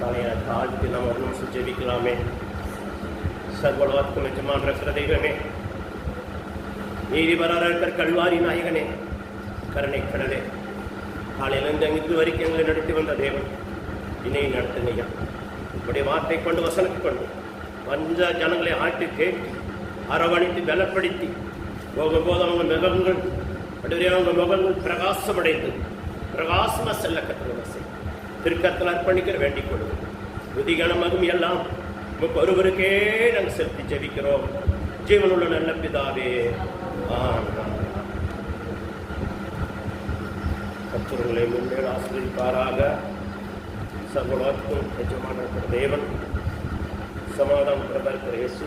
தலையை தாழ்த்தி நாம் ஒரு நிமிஷம் ஜெபிக்கலாமே. சர்வலோகத்துக்கும் நிஜமான இருக்கிற தெய்வமே, நீதிபராக இருக்கிற கல்வாரி நாயகனே, கருணை கடலே, காலையிலிருந்து இது வரைக்கும் எங்களை நடத்தி வந்த தேவன் இணையை நடத்துங்கய்யா. உடைய வார்த்தை கொண்டு வசனத்தை கொண்டு வந்த ஜனங்களை ஆட்டி கேட்டு அரவணைத்து பலப்படுத்தி போகும்போது அவங்க முகங்கள் அவங்க முகங்கள் பிரகாசமடைந்து பிரகாசமாக செல்ல கற்றுவசை திருக்கத்தில் அர்ப்பணிக்கிற வேண்டிக் கொள்வோம். புதிகணமகும் எல்லாம் ஒருவருக்கே நாங்கள் செலுத்தி ஜெபிக்கிறோம். ஜீவனுள்ள நல்ல பிதாவே, கர்த்தர்களை முன்னேற ஆசீர்வதிப்பாராக. சர்வலோகத்துக்கும் எஜமான தேவன், சமாதான பிரபர் இயேசு